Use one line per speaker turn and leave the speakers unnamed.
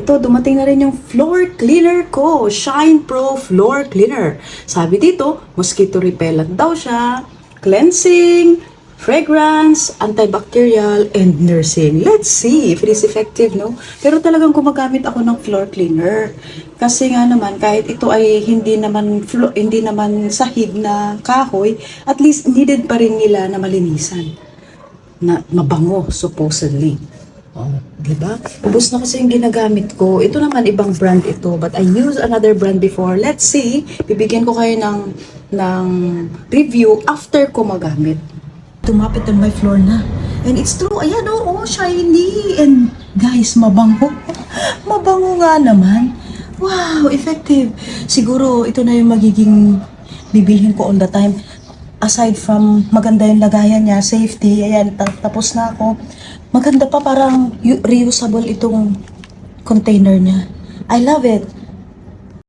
ito, dumating na rin yung floor cleaner ko. Shine Pro Floor Cleaner. Sabi dito, mosquito repellent daw siya, cleansing, fragrance, antibacterial, and nursing. Let's see if it is effective, no? Pero talagang gumagamit ako ng floor cleaner. Kasi nga naman, kahit ito ay hindi naman sahig na kahoy, at least needed pa rin nila na malinisan. Na mabango, supposedly. Oh, diba? Ubus na kasi yung ginagamit ko. Ito naman, ibang brand ito. But I used another brand before. Let's see. Bibigyan ko kayo ng review after ko magamit. Tumapit on my floor na. And it's true. Ayan, oh, shiny. And guys, mabango. Mabango nga naman. Wow, effective. Siguro, ito na yung magiging bibilhin ko all the time. Aside from maganda yung lagayan niya, safety, ayan, tapos na ako. Maganda pa, parang reusable itong container niya. I love it.